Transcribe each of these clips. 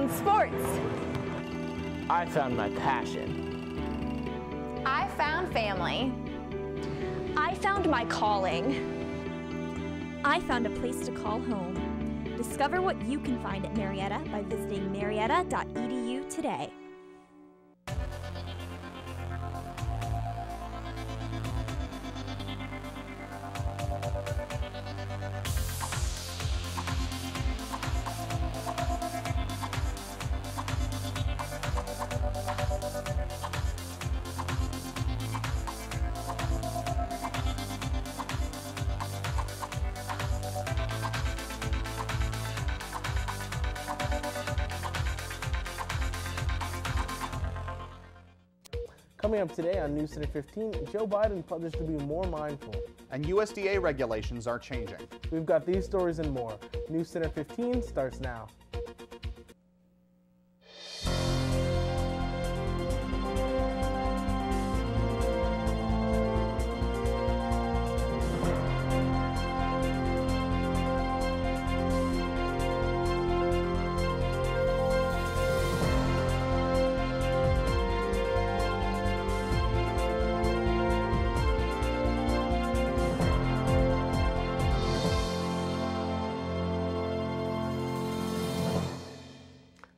found sports. I found my passion. I found family. I found my calling. I found a place to call home. Discover what you can find at Marietta by visiting marietta.edu today. Coming up today on NewsCenter 15, Joe Biden pledges to be more mindful. And USDA regulations are changing. We've got these stories and more. NewsCenter 15 starts now.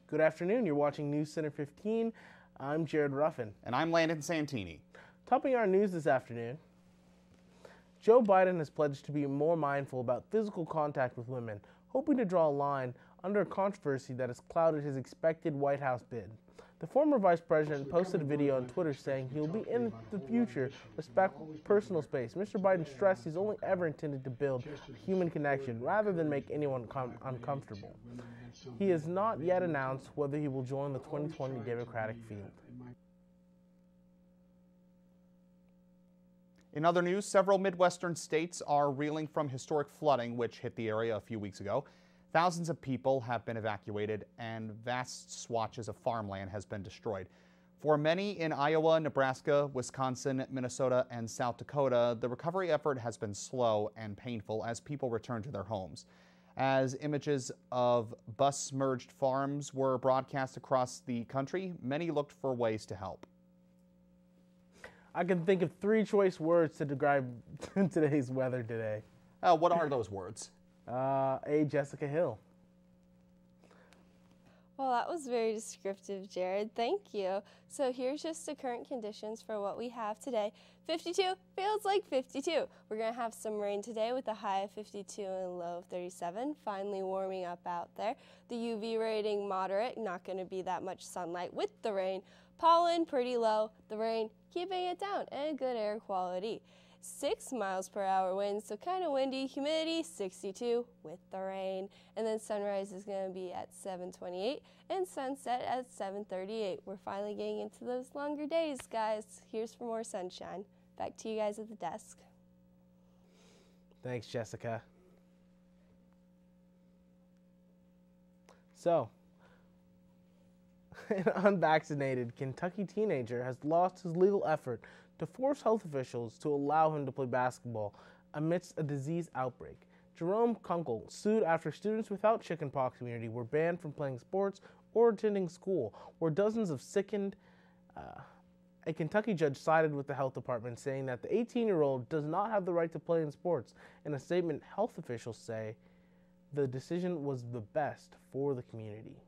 Good afternoon. You're watching NewsCenter 15. I'm Jared Ruffin. And I'm Landon Santini. Topping our news this afternoon, Joe Biden has pledged to be more mindful about physical contact with women, hoping to draw a line under a controversy that has clouded his expected White House bid. The former vice president posted a video on Twitter saying he'll be in the future respect personal space. Mr. Biden stressed he's only ever intended to build a human connection rather than make anyone uncomfortable. He has not yet announced whether he will join the 2020 Democratic field. In other news, several Midwestern states are reeling from historic flooding which hit the area a few weeks ago. Thousands of people have been evacuated and vast swatches of farmland has been destroyed. For many in Iowa, Nebraska, Wisconsin, Minnesota, and South Dakota, the recovery effort has been slow and painful as people return to their homes. As images of bus-submerged farms were broadcast across the country, many looked for ways to help. I can think of 3 choice words to describe today's weather today. What are those words? A. Jessica Hill. Well, that was very descriptive, Jared. Thank you. So here's just the current conditions for what we have today. 52 feels like 52. We're going to have some rain today with a high of 52 and a low of 37. Finally warming up out there. The UV rating moderate, not going to be that much sunlight with the rain. Pollen pretty low. The rain keeping it down and good air quality. 6 miles per hour winds, so kind of windy. Humidity 62 with the rain. And then sunrise is going to be at 7:28 and sunset at 7:38. We're finally getting into those longer days, guys. Here's for more sunshine. Back to you guys at the desk. Thanks, Jessica. So, an unvaccinated Kentucky teenager has lost his legal effort to force health officials to allow him to play basketball amidst a disease outbreak. Jerome Kunkel sued after students without chickenpox immunity were banned from playing sports or attending school, where dozens of sickened. A Kentucky judge sided with the health department, saying that the 18-year-old does not have the right to play in sports. In a statement, health officials say the decision was the best for the community.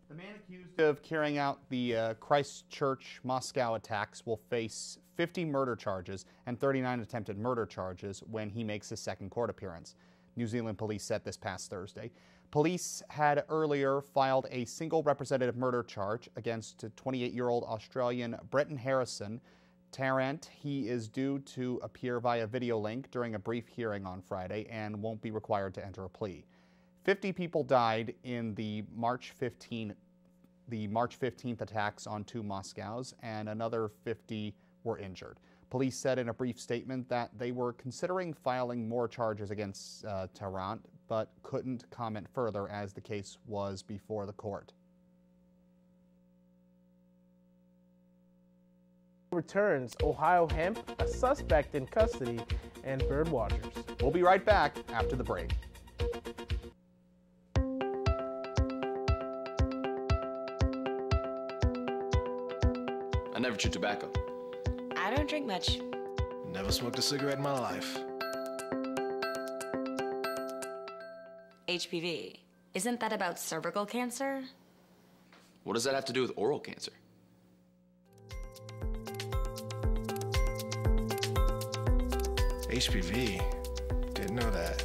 The man accused of carrying out the Christchurch Moscow attacks will face 50 murder charges and 39 attempted murder charges when he makes his second court appearance, New Zealand police said this past Thursday. Police had earlier filed a single representative murder charge against 28-year-old Australian Brenton Harrison Tarrant. He is due to appear via video link during a brief hearing on Friday and won't be required to enter a plea. 50 people died in the March 15th attacks on 2 Moscows, and another 50 were injured. Police said in a brief statement that they were considering filing more charges against Tarrant, but couldn't comment further as the case was before the court. Returns Ohio hemp, a suspect in custody, and bird watchers. We'll be right back after the break. I never chew tobacco. I don't drink much. Never smoked a cigarette in my life. HPV. Isn't that about cervical cancer? What does that have to do with oral cancer? HPV? Didn't know that.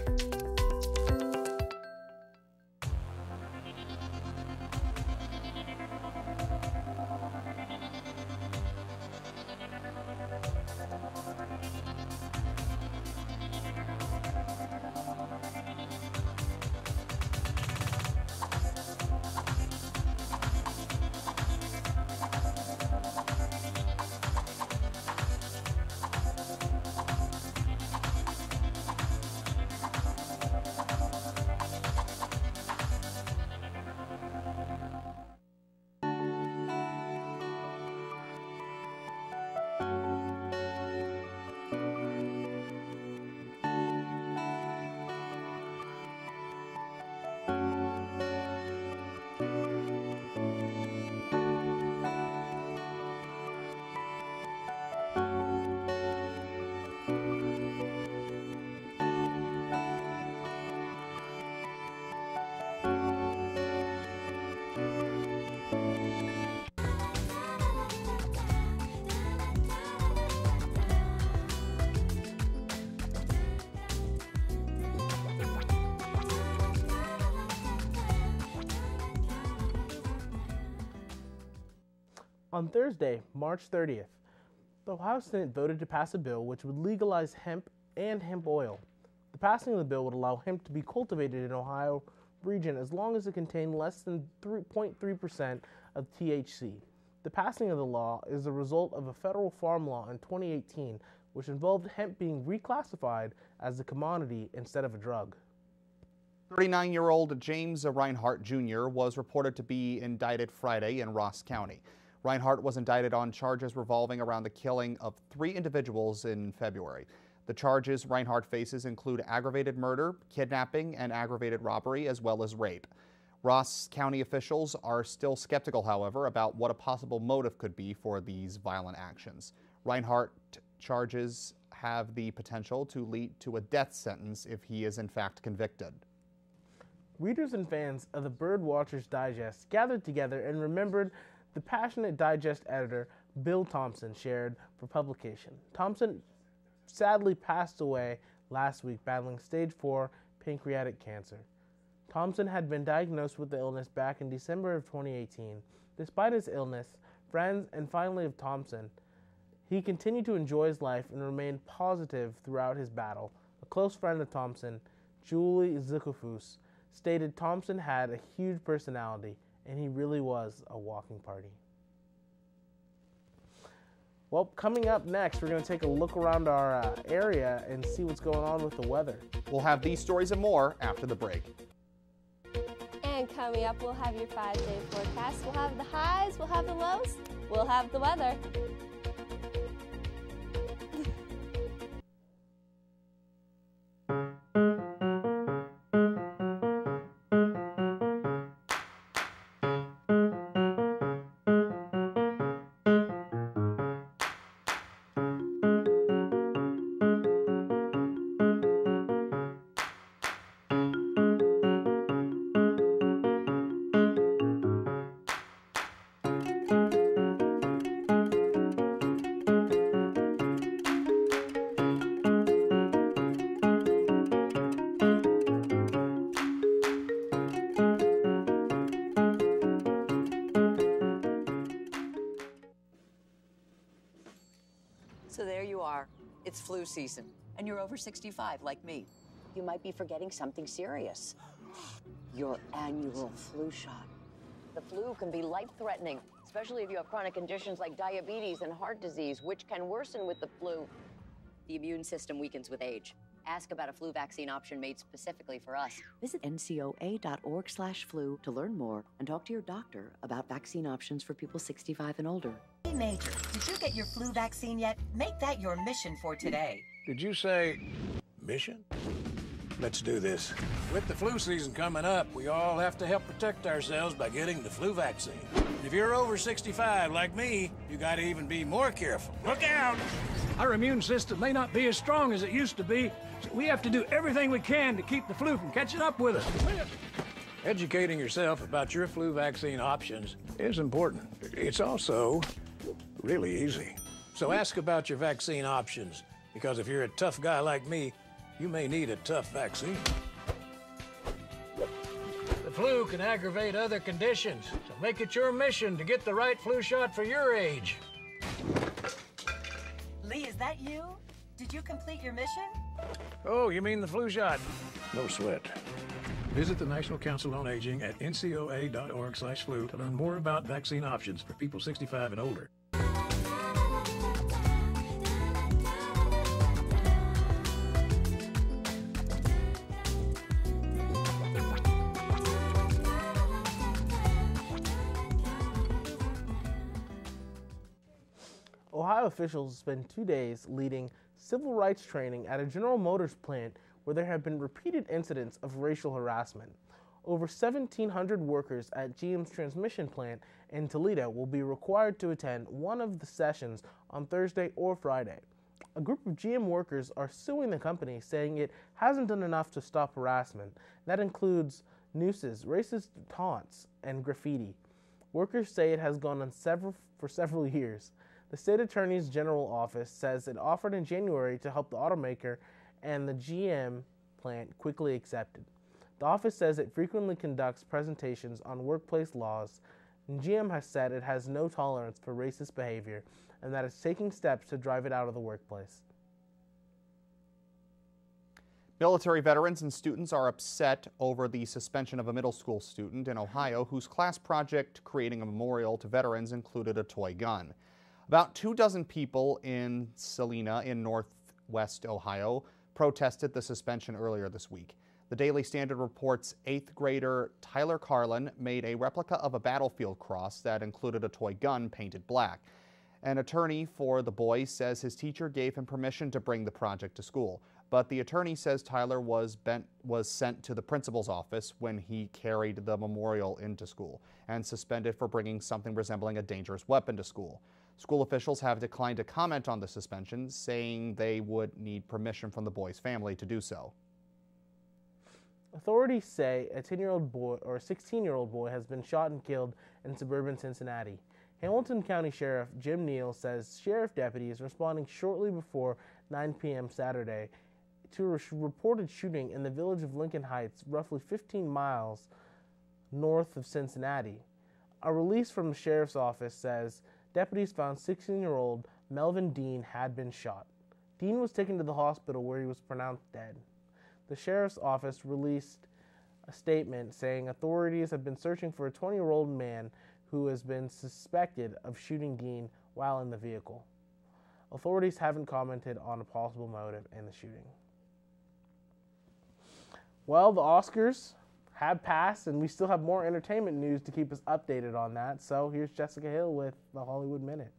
On Thursday, March 30th, the Ohio Senate voted to pass a bill which would legalize hemp and hemp oil. The passing of the bill would allow hemp to be cultivated in Ohio region as long as it contained less than 0.3% of THC. The passing of the law is a result of a federal farm law in 2018 which involved hemp being reclassified as a commodity instead of a drug. 39-year-old James Reinhart Jr. was reported to be indicted Friday in Ross County. Reinhart was indicted on charges revolving around the killing of 3 individuals in February. The charges Reinhart faces include aggravated murder, kidnapping, and aggravated robbery, as well as rape. Ross County officials are still skeptical, however, about what a possible motive could be for these violent actions. Reinhart charges have the potential to lead to a death sentence if he is in fact convicted. Readers and fans of the Birdwatchers Digest gathered together and remembered the passionate Digest editor Bill Thompson shared for publication. Thompson sadly passed away last week battling stage 4 pancreatic cancer. Thompson had been diagnosed with the illness back in December of 2018. Despite his illness, friends and family of Thompson, he continued to enjoy his life and remained positive throughout his battle. A close friend of Thompson, Julie Zukufus, stated Thompson had a huge personality and he really was a walking party. Well, coming up next, we're going to take a look around our area and see what's going on with the weather. We'll have these stories and more after the break. And coming up, we'll have your 5-day forecast. We'll have the highs, we'll have the lows, we'll have the weather. So there you are. It's flu season, and you're over 65 like me. You might be forgetting something serious. Your annual flu shot. The flu can be life-threatening, especially if you have chronic conditions like diabetes and heart disease, which can worsen with the flu. The immune system weakens with age. Ask about a flu vaccine option made specifically for us. Visit ncoa.org/flu to learn more and talk to your doctor about vaccine options for people 65 and older. Hey, Major, did you get your flu vaccine yet? Make that your mission for today. Did you say mission? Let's do this. With the flu season coming up, we all have to help protect ourselves by getting the flu vaccine. If you're over 65 like me, you gotta even be more careful. Look out! Our immune system may not be as strong as it used to be, so we have to do everything we can to keep the flu from catching up with us. Educating yourself about your flu vaccine options is important. It's also really easy. So ask about your vaccine options, because if you're a tough guy like me, you may need a tough vaccine. The flu can aggravate other conditions, so make it your mission to get the right flu shot for your age. Lee, is that you? Did you complete your mission? Oh, you mean the flu shot? No sweat. Visit the National Council on Aging at ncoa.org/flu to learn more about vaccine options for people 65 and older. Ohio officials spent 2 days leading civil rights training at a General Motors plant where there have been repeated incidents of racial harassment. Over 1,700 workers at GM's transmission plant in Toledo will be required to attend one of the sessions on Thursday or Friday. A group of GM workers are suing the company, saying it hasn't done enough to stop harassment. That includes nooses, racist taunts, and graffiti. Workers say it has gone on for several years. The state attorney's general office says it offered in January to help the automaker, and the GM plant quickly accepted. The office says it frequently conducts presentations on workplace laws, and GM has said it has no tolerance for racist behavior and that it's taking steps to drive it out of the workplace. Military veterans and students are upset over the suspension of a middle school student in Ohio whose class project creating a memorial to veterans included a toy gun. About 24 people in Salina in northwest Ohio protested the suspension earlier this week. The Daily Standard reports 8th grader Tyler Carlin made a replica of a battlefield cross that included a toy gun painted black. An attorney for the boy says his teacher gave him permission to bring the project to school, but the attorney says Tyler was sent to the principal's office when he carried the memorial into school and suspended for bringing something resembling a dangerous weapon to school. School officials have declined to comment on the suspension, saying they would need permission from the boy's family to do so. Authorities say a 10-year-old boy or a 16-year-old boy has been shot and killed in suburban Cincinnati. Hamilton County Sheriff Jim Neal says sheriff deputies responding shortly before 9 p.m. Saturday to a reported shooting in the village of Lincoln Heights, roughly 15 miles north of Cincinnati. A release from the sheriff's office says deputies found 16-year-old Melvin Dean had been shot. Dean was taken to the hospital where he was pronounced dead. The sheriff's office released a statement saying authorities have been searching for a 20-year-old man who has been suspected of shooting Dean while in the vehicle. Authorities haven't commented on a possible motive in the shooting. Well, the Oscars have passed, and we still have more entertainment news to keep us updated on that. So here's Jessica Hill with the Hollywood Minute.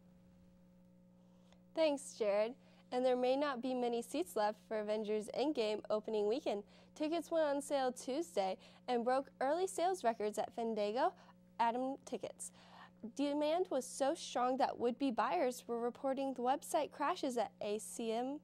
Thanks, Jared. And there may not be many seats left for Avengers Endgame opening weekend. Tickets went on sale Tuesday and broke early sales records at Fandango, Atom Tickets. Demand was so strong that would-be buyers were reporting the website crashes at ACM,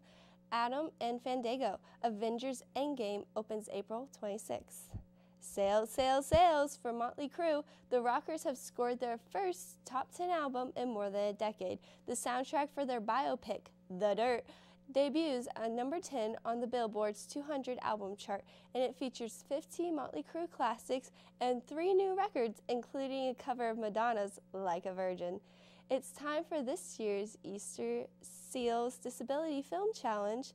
Atom, and Fandango. Avengers Endgame opens April 26th. Sales, sales, sales for Motley Crue. The Rockers have scored their first top 10 album in more than a decade. The soundtrack for their biopic, The Dirt, debuts at number 10 on the Billboard's 200 album chart, and it features 15 Motley Crue classics and 3 new records, including a cover of Madonna's Like a Virgin. It's time for this year's Easter Seals Disability Film Challenge.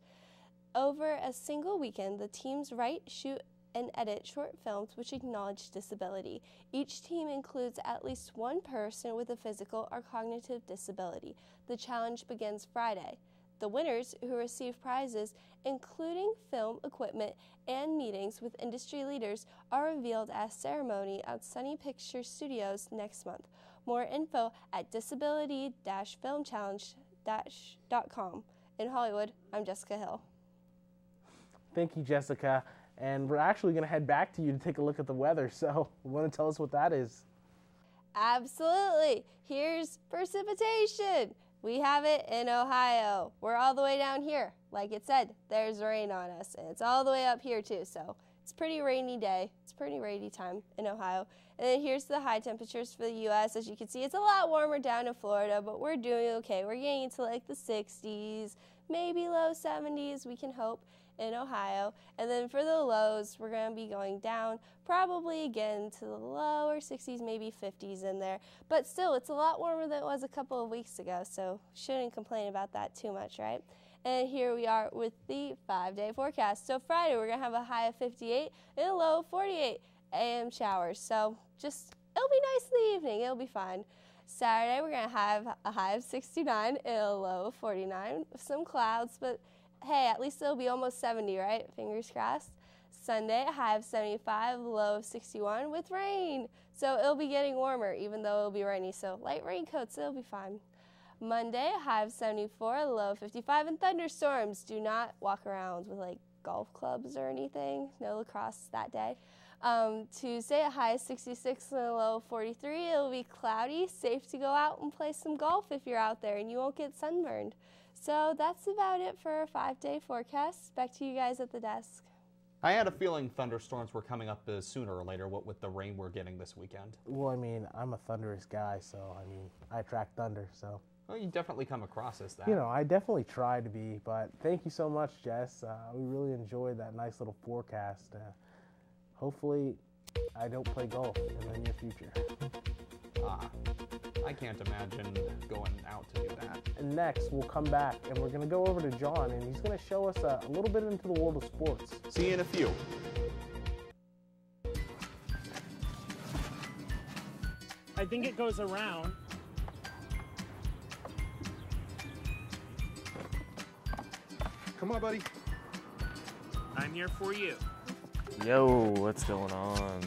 Over a single weekend, the teams write, shoot, and edit short films which acknowledge disability. Each team includes at least one person with a physical or cognitive disability. The challenge begins Friday. The winners, who receive prizes including film equipment and meetings with industry leaders, are revealed at a ceremony at Sunny Picture Studios next month. More info at disability-filmchallenge.com. In Hollywood, I'm Jessica Hill. Thank you, Jessica. And we're actually going to head back to you to take a look at the weather. So you want to tell us what that is? Absolutely. Here's precipitation. We have it in Ohio. We're all the way down here. Like it said, there's rain on us. And it's all the way up here too. So it's a pretty rainy day. It's a pretty rainy time in Ohio. And then here's the high temperatures for the U.S. As you can see, it's a lot warmer down in Florida, but we're doing okay. We're getting into like the 60s, maybe low 70s, we can hope, in Ohio. And then for the lows, we're going to be going down probably again to the lower 60s, maybe 50s in there. But still, it's a lot warmer than it was a couple of weeks ago, so shouldn't complain about that too much, right? And here we are with the 5-day forecast. So Friday, we're going to have a high of 58 and a low of 48 a.m. showers. So just, it'll be nice in the evening. It'll be fine. Saturday, we're going to have a high of 69 and a low of 49 with some clouds, but hey, at least it'll be almost 70, right? Fingers crossed. Sunday, a high of 75, low of 61 with rain. So it'll be getting warmer even though it'll be rainy. So light raincoats, it'll be fine. Monday, a high of 74, a low of 55, and thunderstorms. Do not walk around with like golf clubs or anything. No lacrosse that day. Tuesday, a high of 66 and a low of 43. It'll be cloudy, safe to go out and play some golf if you're out there and you won't get sunburned. So that's about it for our 5-day forecast. Back to you guys at the desk. I had a feeling thunderstorms were coming up sooner or later, what with the rain we're getting this weekend. Well, I mean, I'm a thunderous guy, so I mean, I attract thunder, so. Well, you definitely come across as that. You know, I definitely try to be, but thank you so much, Jess. We really enjoyed that nice little forecast. Hopefully, I don't play golf in the near future. I can't imagine going out to do that. And next, we'll come back and we're going to go over to John, and he's going to show us a little bit into the world of sports. See you in a few. I think it goes around. Come on, buddy. I'm here for you. Yo, what's going on?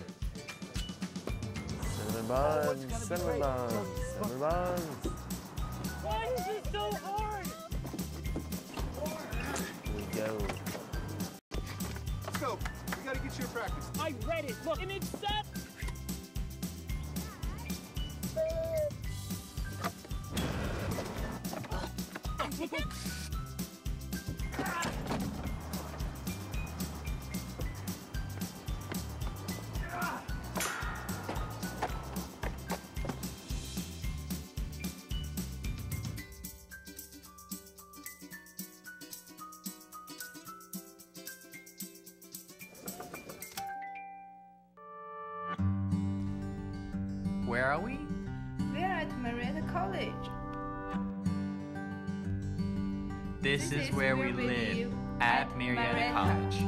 Cinnamon buns, cinnamon buns, cinnamon buns. Why is it so hard? Here we go. Let's go. We gotta get you a practice. I read it. Look, and it's set. Where are we? We're at Marietta College. This is where we live, at Marietta College.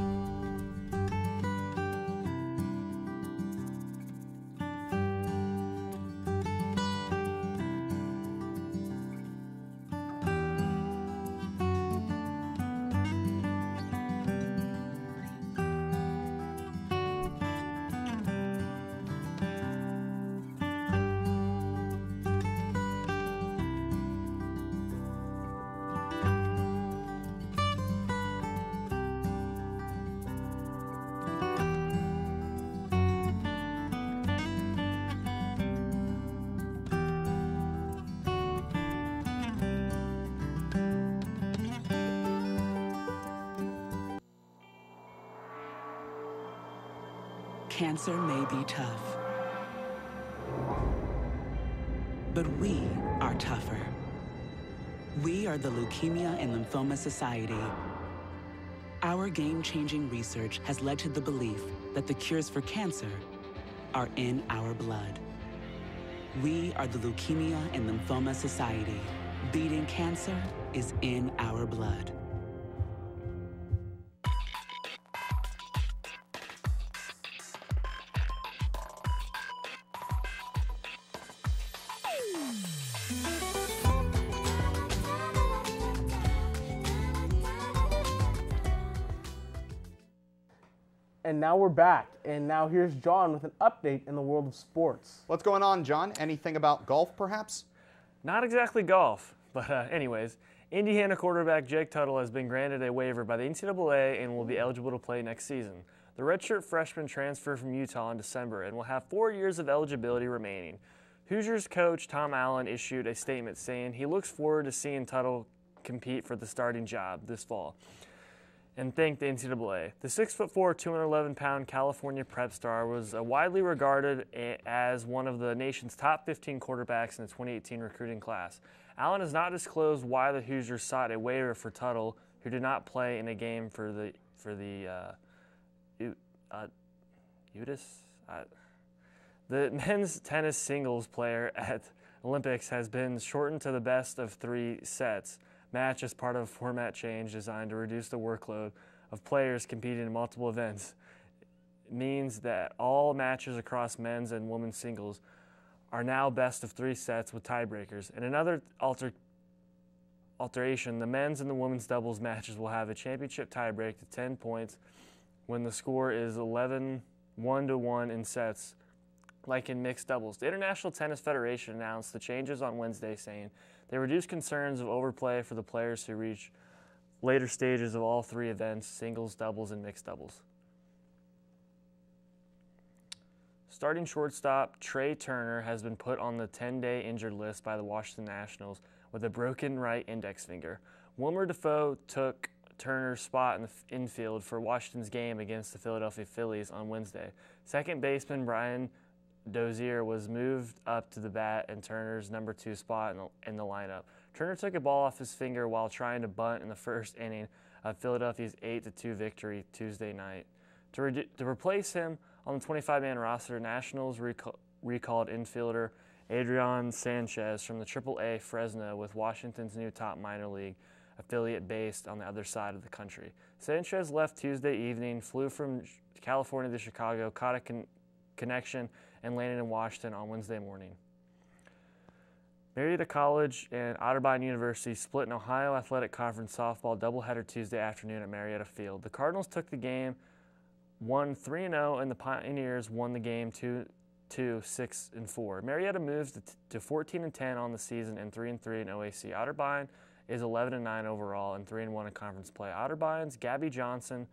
Cancer may be tough, but we are tougher. We are the Leukemia and Lymphoma Society. Our game-changing research has led to the belief that the cures for cancer are in our blood. We are the Leukemia and Lymphoma Society. Beating cancer is in our blood. And now we're back, and now here's John with an update in the world of sports. What's going on, John? Anything about golf, perhaps? Not exactly golf, but anyways, Indiana quarterback Jake Tuttle has been granted a waiver by the NCAA and will be eligible to play next season. The redshirt freshman transferred from Utah in December and will have 4 years of eligibility remaining. Hoosiers coach Tom Allen issued a statement saying he looks forward to seeing Tuttle compete for the starting job this fall and thanked the NCAA. The 6'4", 211-pound California prep star was widely regarded as one of the nation's top 15 quarterbacks in the 2018 recruiting class. Allen has not disclosed why the Hoosiers sought a waiver for Tuttle, who did not play in a game for the The men's tennis singles player at Olympics has been shortened to the best of 3 sets match as part of a format change designed to reduce the workload of players competing in multiple events. It means that all matches across men's and women's singles are now best of 3 sets with tiebreakers. In another alteration, the men's and the women's doubles matches will have a championship tiebreak to 10 points when the score is 1-1 in sets, like in mixed doubles. The International Tennis Federation announced the changes on Wednesday, saying they reduce concerns of overplay for the players who reach later stages of all 3 events, singles, doubles, and mixed doubles. Starting shortstop Trey Turner has been put on the 10-day injured list by the Washington Nationals with a broken right index finger. Wilmer Defoe took Turner's spot in the infield for Washington's game against the Philadelphia Phillies on Wednesday. Second baseman Brian Dozier was moved up to the bat and Turner's number 2 spot in the lineup. Turner took a ball off his finger while trying to bunt in the first inning of Philadelphia's 8-2 victory Tuesday night. To replace him on the 25-man roster, Nationals recalled infielder Adrian Sanchez from the AAA Fresno with Washington's new top minor league affiliate based on the other side of the country. Sanchez left Tuesday evening, flew from California to Chicago, caught a connection, and landed in Washington on Wednesday morning. Marietta College and Otterbein University split an Ohio Athletic Conference softball doubleheader Tuesday afternoon at Marietta Field. The Cardinals took the game, won 3-0, and the Pioneers won the game 6-4. Marietta moves to 14-10 on the season and 3-3 in OAC. Otterbein is 11-9 overall and 3-1 in conference play. Otterbein's Gabby Johnson,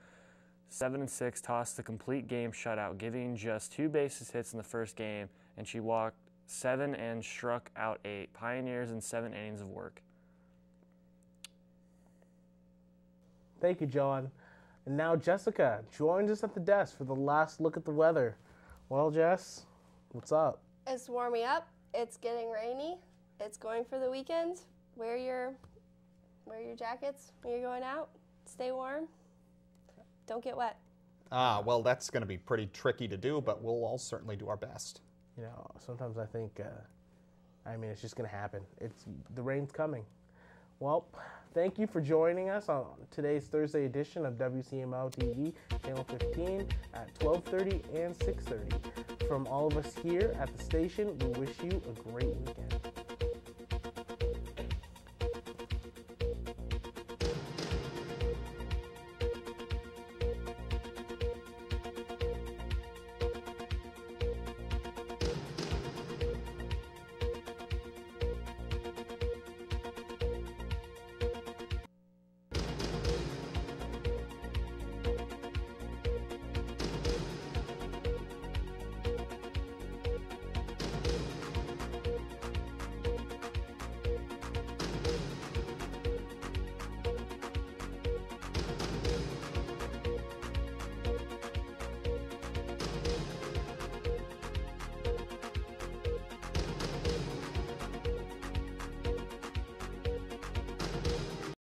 7-6, tossed the complete game shutout, giving just 2 bases hits in the first game, and she walked 7 and struck out 8. Pioneers in 7 innings of work. Thank you, John. And now Jessica joins us at the desk for the last look at the weather. Well, Jess, what's up? It's warming up. It's getting rainy. It's going for the weekend. Wear your jackets when you're going out. Stay warm. Don't get wet. Well, that's going to be pretty tricky to do, but we'll all certainly do our best. You know, sometimes I think, it's just going to happen. The rain's coming. Well, thank you for joining us on today's Thursday edition of WCMO TV, Channel 15 at 12:30 and 6:30. From all of us here at the station, we wish you a great weekend.